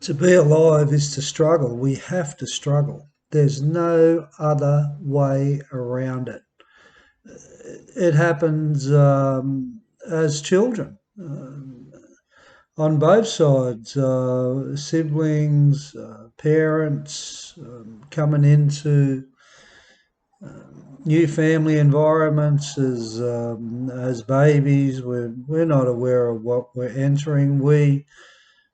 To be alive is to struggle. We have to struggle. There's no other way around it. It happens as children on both sides, siblings, parents, coming into new family environments as babies. We're not aware of what we're entering. We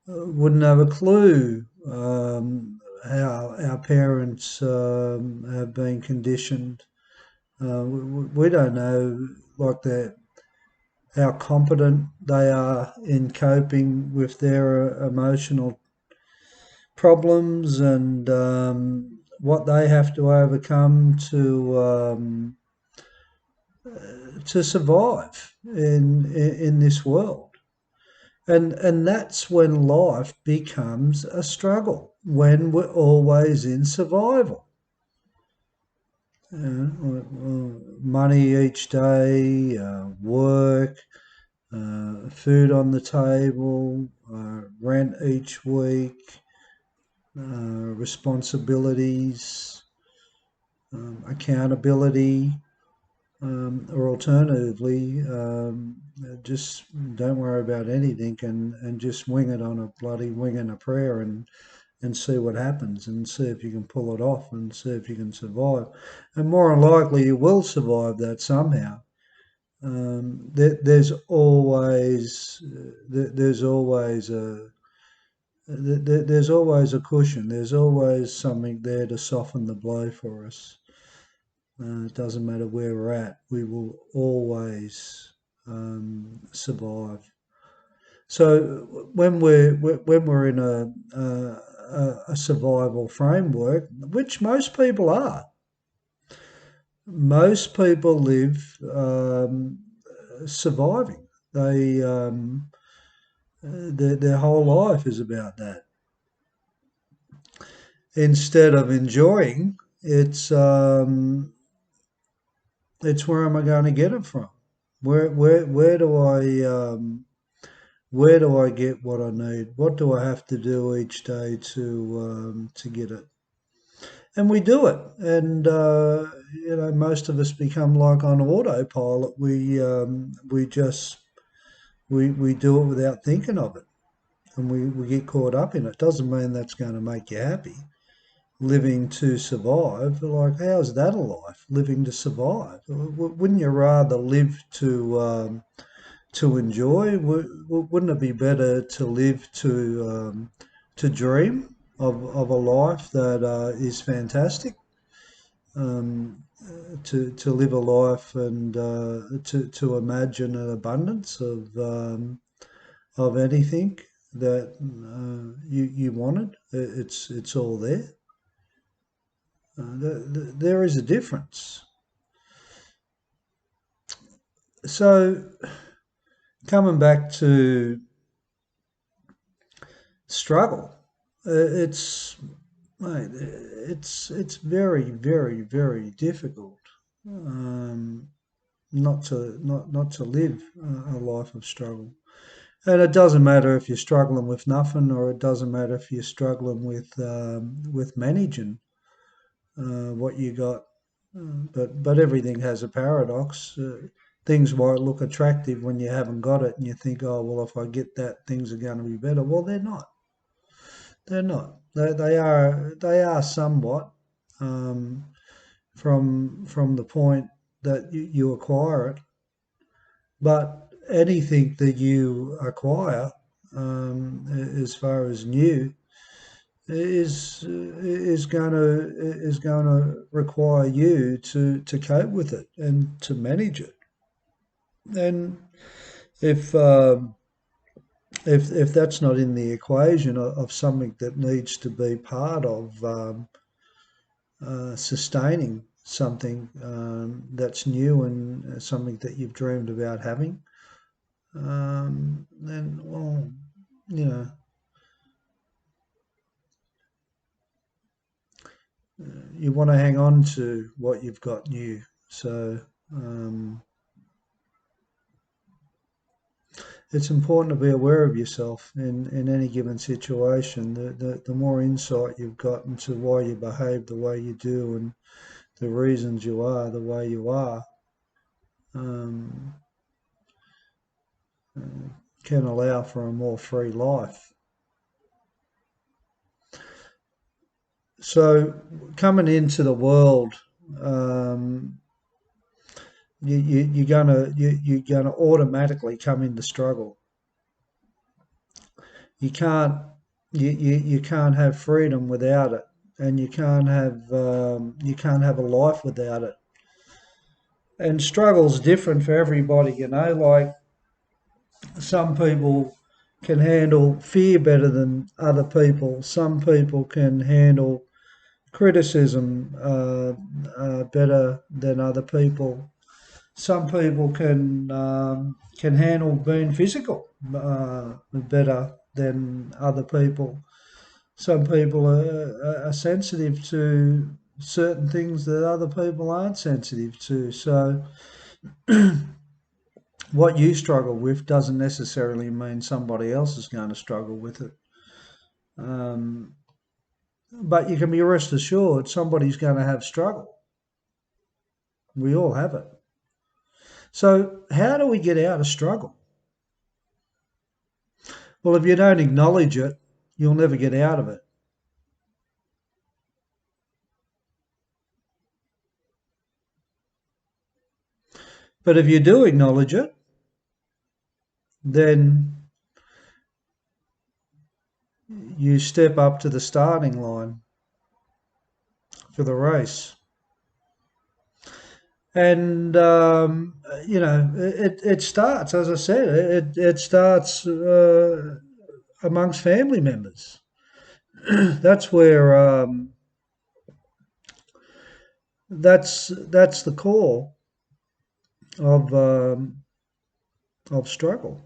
wouldn't have a clue how our parents have been conditioned. We don't know like that how competent they are in coping with their emotional problems and what they have to overcome to survive in this world. And that's when life becomes a struggle, when we're always in survival. Money each day, work, food on the table, rent each week, responsibilities, accountability, or alternatively, just don't worry about anything and just wing it on a bloody wing and a prayer and see what happens and see if you can pull it off and see if you can survive. And more than likely, you will survive that somehow. There's always there's always a cushion. There's always something there to soften the blow for us. It doesn't matter where we're at. We will always survive. So when we're in a survival framework, which most people are, most people live surviving. Their whole life is about that. Instead of enjoying, it's where am I going to get it from? Where do I get what I need? What do I have to do each day to get it? And we do it, and most of us become like on autopilot. We just we do it without thinking of it, and we get caught up in it. Doesn't mean that's going to make you happy. Living to survive, like how's that a life? Living to survive? Wouldn't you rather live to enjoy? Wouldn't it be better to live to dream of a life that is fantastic? To live a life and to imagine an abundance of anything that you wanted. It's all there. There is a difference. So coming back to struggle, it's mate, it's very very very difficult not to live a life of struggle. And it doesn't matter if you're struggling with nothing, or it doesn't matter if you're struggling with managing what you got. But everything has a paradox. Things might look attractive when you haven't got it, and you think, oh well, if I get that, things are going to be better. Well, they're not. They're not. They are somewhat from the point that you acquire it. But anything that you acquire, as far as new, is going to require you to cope with it and to manage it. And if if that's not in the equation of something that needs to be part of sustaining something that's new and something that you've dreamed about having, then well, you know, you want to hang on to what you've got new. So, it's important to be aware of yourself in any given situation. The more insight you've got into why you behave the way you do and the reasons you are the way you are, um, can allow for a more free life. So coming into the world, um, you're gonna automatically come into struggle. You can't you can't have freedom without it, and you can't have a life without it. And struggle's different for everybody. Like some people can handle fear better than other people. Some people can handle criticism better than other people. Some people can handle being physical better than other people. Some people are sensitive to certain things that other people aren't sensitive to. So what you struggle with doesn't necessarily mean somebody else is going to struggle with it. Um, but you can be rest assured somebody's going to have struggle. We all have it. So how do we get out of struggle? Well, if you don't acknowledge it, you'll never get out of it. But if you do acknowledge it, then you step up to the starting line for the race. And, it starts, as I said, it starts amongst family members. That's where that's the core of struggle.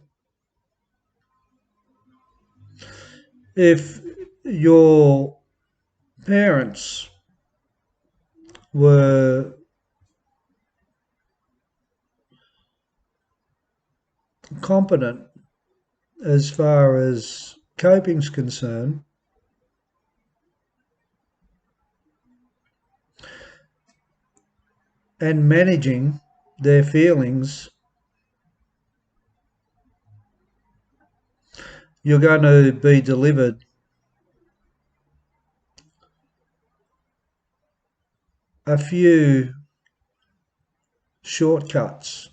If your parents were competent as far as coping's concerned, and managing their feelings, you're going to be delivered a few shortcuts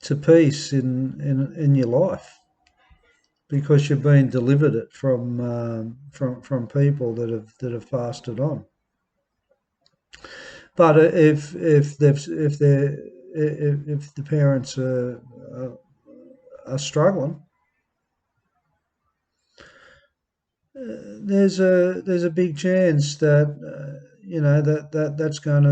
to peace in your life, because you've been delivered it from people that have passed it on. But if the parents are struggling, there's a big chance that that's going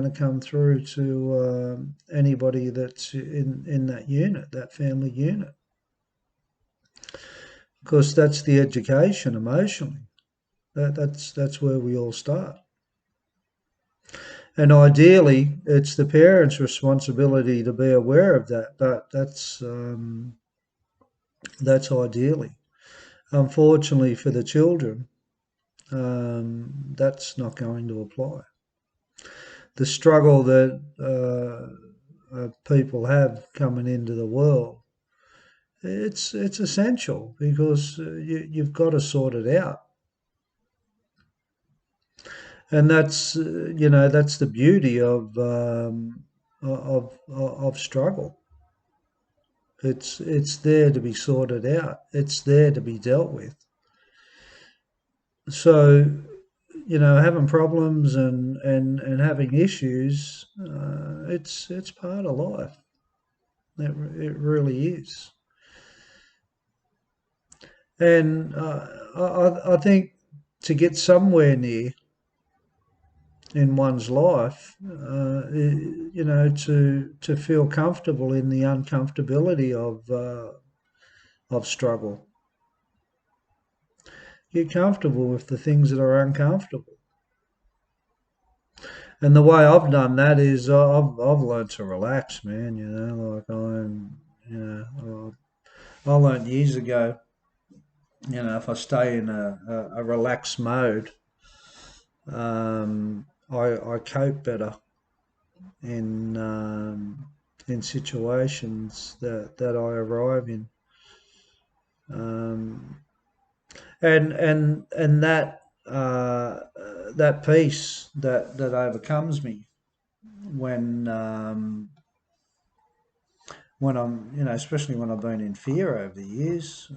to come through to anybody that's in that unit, that family unit, because that's the education emotionally. That's where we all start. And ideally, it's the parents' responsibility to be aware of that. But that's ideally. Unfortunately for the children, that's not going to apply. The struggle that people have coming into the world, it's essential, because you've got to sort it out. And that's the beauty of struggle. It's there to be sorted out. It's there to be dealt with. So, having problems and having issues, it's part of life. It really is. And I think to get somewhere near in one's life, to feel comfortable in the uncomfortability of struggle. Get comfortable with the things that are uncomfortable. And the way I've done that is I've learned to relax, man. Like you know, I learned years ago. If I stay in a relaxed mode, I cope better in situations that I arrive in, um, and that peace that overcomes me when I'm especially when I've been in fear over the years,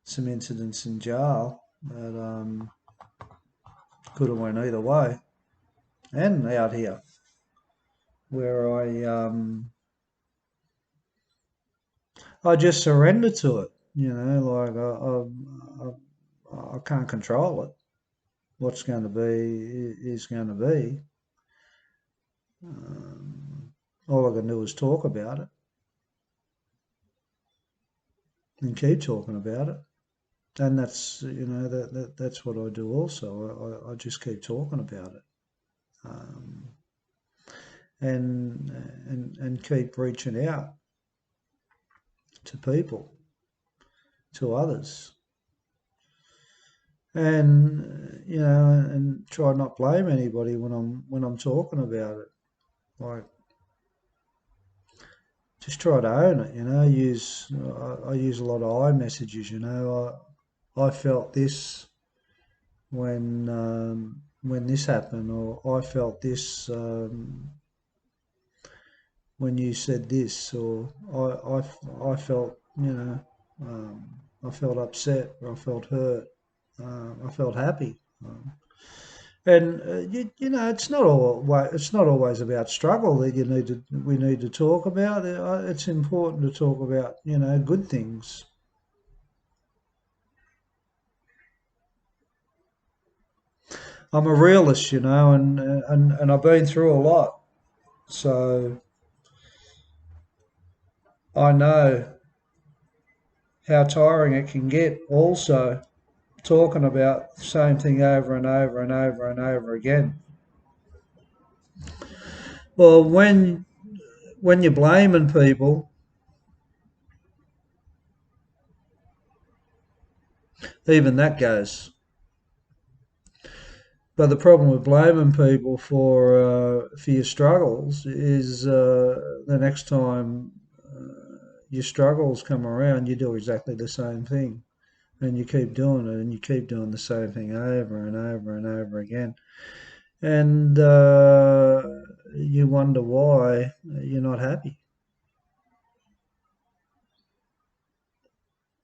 some incidents in jail that could have went either way, and out here where I just surrender to it. Like I can't control it. What's going to be is going to be. All I can do is talk about it and keep talking about it, and that's that's what I do. Also, I just keep talking about it, um, and keep reaching out to people, to others, and and try not blame anybody when I'm talking about it. Like, just try to own it. I use a lot of I messages. I felt this when this happened, or I felt this when you said this, or I felt I felt upset, or I felt hurt, I felt happy. And it's not always about struggle that we need to talk about. It's important to talk about good things. I'm a realist, and I've been through a lot, so I know how tiring it can get. Also, talking about the same thing over and over and over and over again. Well, when you're blaming people, even that goes. But the problem with blaming people for your struggles is the next time your struggles come around, you do exactly the same thing, and you keep doing it, and you keep doing the same thing over and over and over again, and you wonder why you're not happy.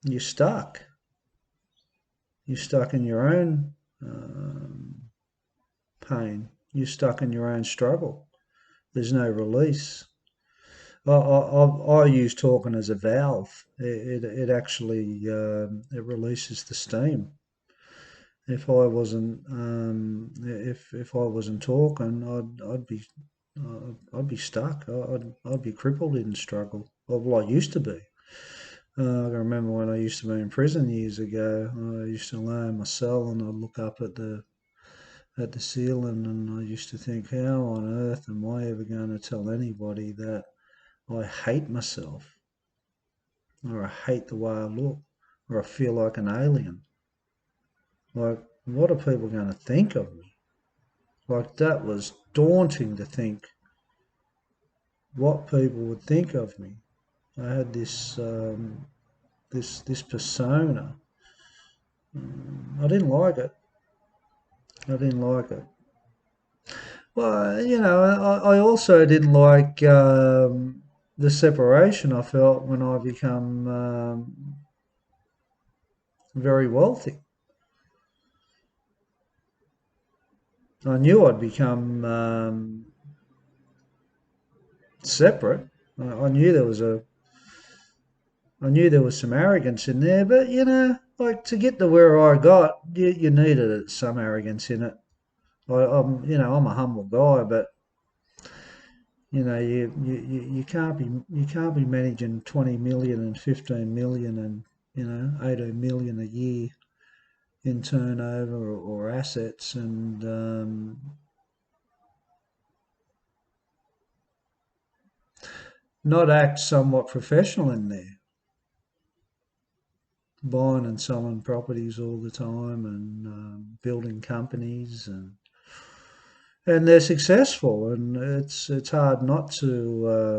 You're stuck. You're stuck in your own pain. You're stuck in your own struggle. There's no release. I use talking as a valve. It actually it releases the steam. If I wasn't talking, I'd be stuck. I'd be crippled in struggle. Well, I used to be. I can remember when I used to be in prison years ago. I used to lay in my cell and I'd look up at the ceiling, and I used to think, how on earth am I ever going to tell anybody that I hate myself, or I hate the way I look, or I feel like an alien? Like, what are people going to think of me? Like, that was daunting to think what people would think of me. I had this persona. I didn't like it. I didn't like it. Well, I also didn't like the separation I felt when I become very wealthy. I knew I'd become separate. I knew I knew there was some arrogance in there, but like, to get to where I got, you needed some arrogance in it. I'm a humble guy, but you can't be managing 20 million and 15 million and 18 million a year in turnover or assets, and not act somewhat professional in there, buying and selling properties all the time and building companies, and they're successful, and it's hard not to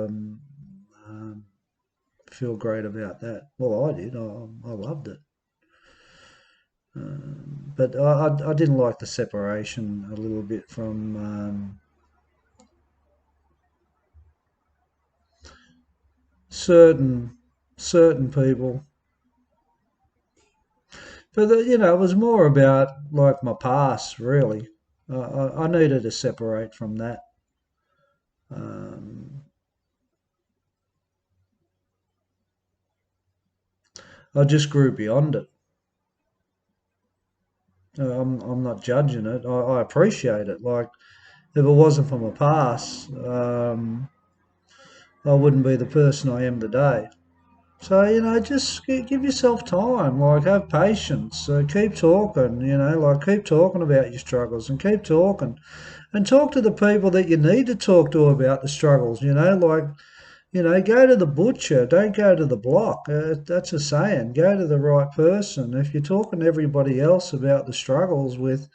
feel great about that. Well, I did. I loved it. But I didn't like the separation a little bit from certain certain people. But it was more about like my past, really. I needed to separate from that. Um, I just grew beyond it. I'm not judging it. I appreciate it. Like if it wasn't for my past, I wouldn't be the person I am today. So, just give yourself time, like have patience, keep talking, like keep talking about your struggles and keep talking and talk to the people that you need to talk to about the struggles, like, go to the butcher, don't go to the block. That's a saying, go to the right person. If you're talking to everybody else about the struggles with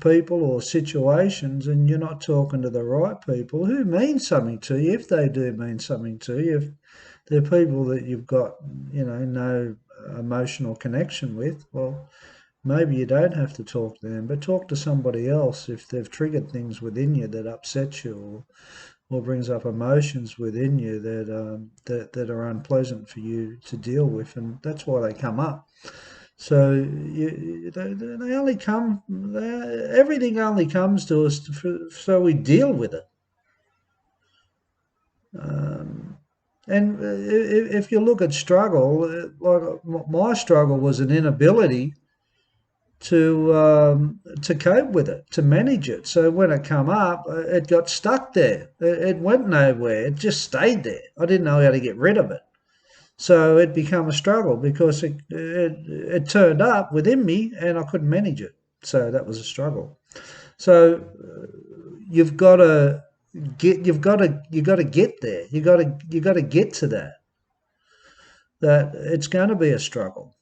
people or situations, and you're not talking to the right people who mean something to you, if they do mean something to you, if they're people that you've got, no emotional connection with, well, maybe you don't have to talk to them, but talk to somebody else if they've triggered things within you that upset you or brings up emotions within you that are unpleasant for you to deal with, and that's why they come up. So they only come. Everything only comes to us so we deal with it. Um, and if you look at struggle, like my struggle was an inability to cope with it, to manage it. So when it come up, it got stuck there. It went nowhere. It just stayed there. I didn't know how to get rid of it. So it became a struggle because it turned up within me and I couldn't manage it. So that was a struggle. So you've got to you got to get there. You got to get to that it's going to be a struggle.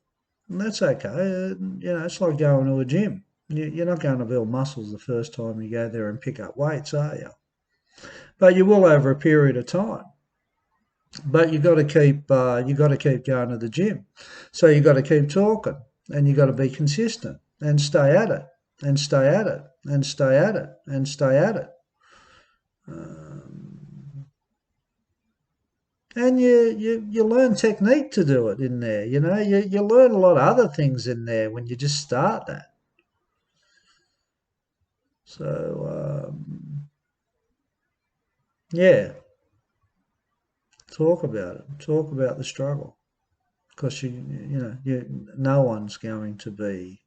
And that's okay. It's like going to a gym. You're not going to build muscles the first time you go there and pick up weights, are you? But you will over a period of time. But you got to keep going to the gym. So you got to keep talking, and you got to be consistent and stay at it, and stay at it, and stay at it, and stay at it. And you learn technique to do it in there. You learn a lot of other things in there when you just start that. So yeah, talk about it. Talk about the struggle because no one's going to be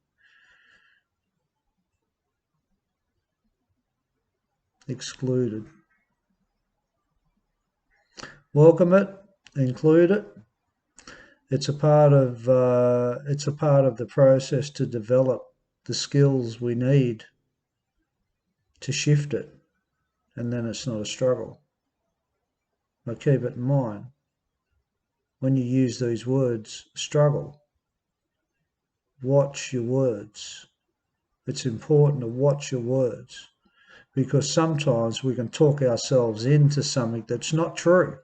excluded. Welcome it, include it. It's a part of the process to develop the skills we need to shift it, and then it's not a struggle. But keep it in mind when you use these words, struggle. Watch your words. It's important to watch your words because sometimes we can talk ourselves into something that's not true.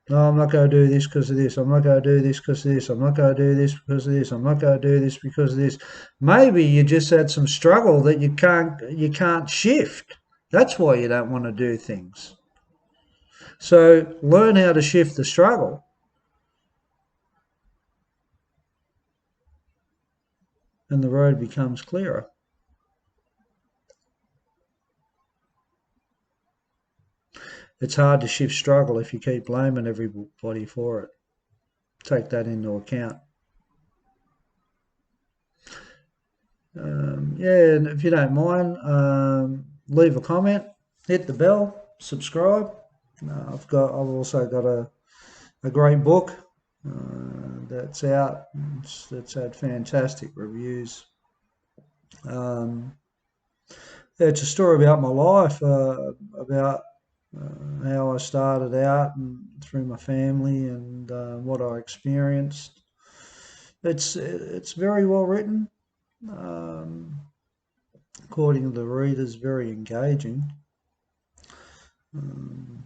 No, I'm not going to do this because of this. I'm not going to do this because of this. I'm not going to do this because of this. I'm not going to do this because of this. Maybe you just had some struggle that you can't shift. That's why you don't want to do things. So learn how to shift the struggle, and the road becomes clearer. It's hard to shift struggle if you keep blaming everybody for it. Take that into account. Yeah, and if you don't mind, leave a comment, hit the bell, subscribe. I've also got a great book that's out. It's had fantastic reviews. Um, it's a story about my life, about how I started out and through my family and what I experienced. It's very well written. Um, According to the readers, very engaging. Um,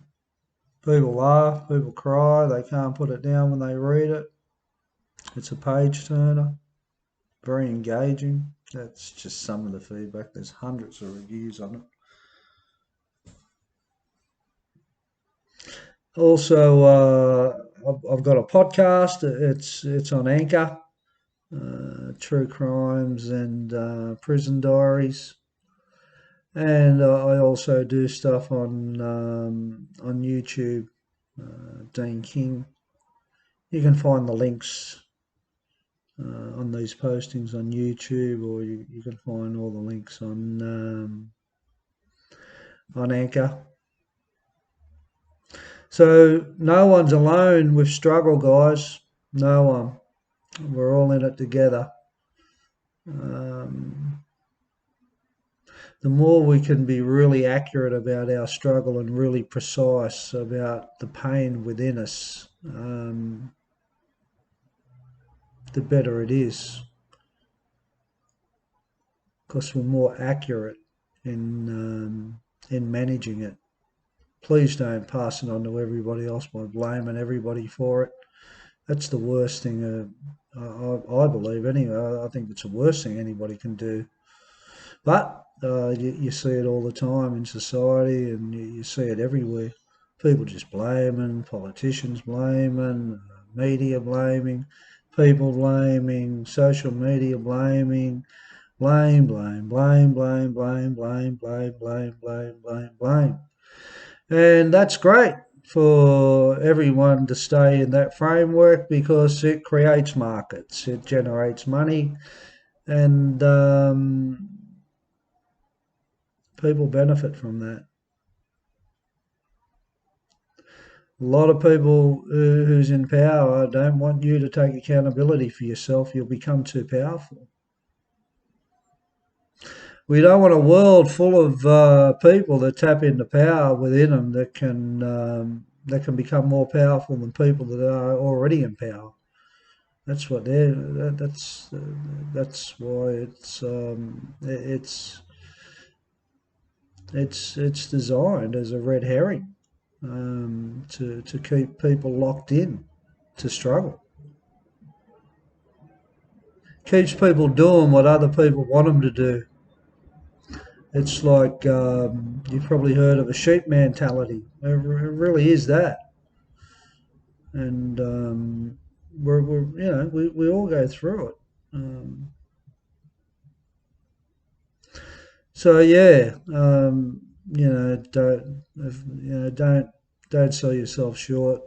People laugh, people cry, they can't put it down when they read it. It's a page turner, very engaging. That's just some of the feedback. There's hundreds of reviews on it. Also, I've got a podcast. It's on Anchor, True Crimes and Prison Diaries, and I also do stuff on YouTube. Dean King. You can find the links on these postings on YouTube, or you can find all the links on Anchor. So no one's alone with struggle, guys. No one. We're all in it together. Um, the more we can be really accurate about our struggle and really precise about the pain within us, the better it is, because we're more accurate in managing it. Please don't pass it on to everybody else by blaming everybody for it. That's the worst thing. I believe anyway. I think it's the worst thing anybody can do. But you see it all the time in society, and you see it everywhere. People just blaming, politicians blaming, media blaming, people blaming, social media blaming, blame, blame, blame, blame, blame, blame, blame, blame, blame, blame, blame. And that's great for everyone to stay in that framework because it creates markets, it generates money, and people benefit from that. A lot of people who's in power don't want you to take accountability for yourself. You'll become too powerful. We don't want a world full of people that tap into power within them that can become more powerful than people that are already in power. That's what they're. That's why it's designed as a red herring to keep people locked in to struggle. Keeps people doing what other people want them to do. It's like you've probably heard of a sheep mentality. It really is that, and we all go through it. So yeah, don't sell yourself short.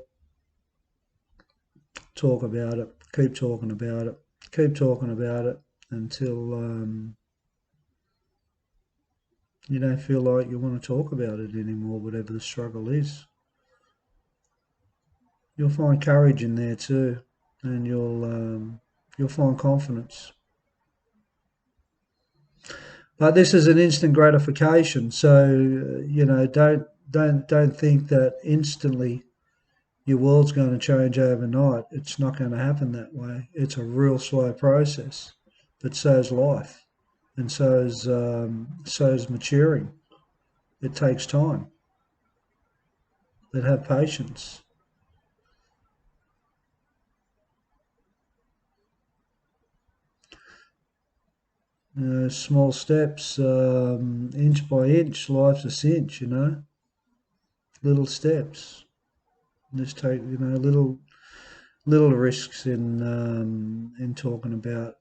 Talk about it. Keep talking about it. Keep talking about it until you don't feel like you want to talk about it anymore. Whatever the struggle is, you'll find courage in there too, and you'll find confidence. But this is an instant gratification, so don't think that instantly your world's going to change overnight. It's not going to happen that way. It's a real slow process, but so's life, and so's maturing. It takes time. But have patience. Small steps, inch by inch. Life's a cinch. Little steps. Just take little risks in talking about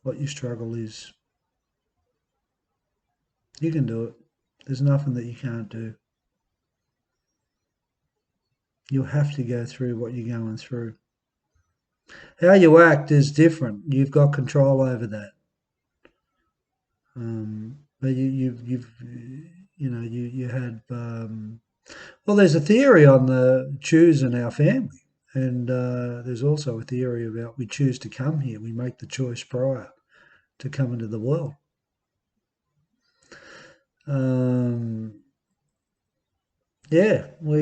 what your struggle is. You can do it. There's nothing that you can't do. You'll have to go through what you're going through. How you act is different. You've got control over that. But you had well, there's a theory on the choose in our family, and there's also a theory about we choose to come here. We make the choice prior to coming to the world. Um, yeah, I'm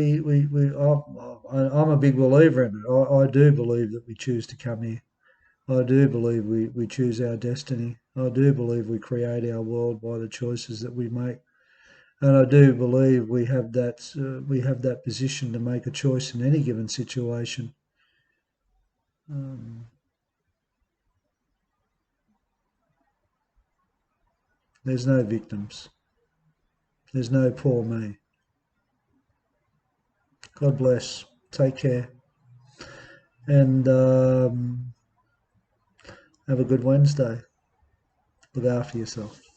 a big believer in it. I do believe that we choose to come here. I do believe we choose our destiny. I do believe we create our world by the choices that we make. And I do believe we have that position to make a choice in any given situation. Um, there's no victims. There's no poor me. God bless. Take care, and have a good Wednesday. Look after yourself.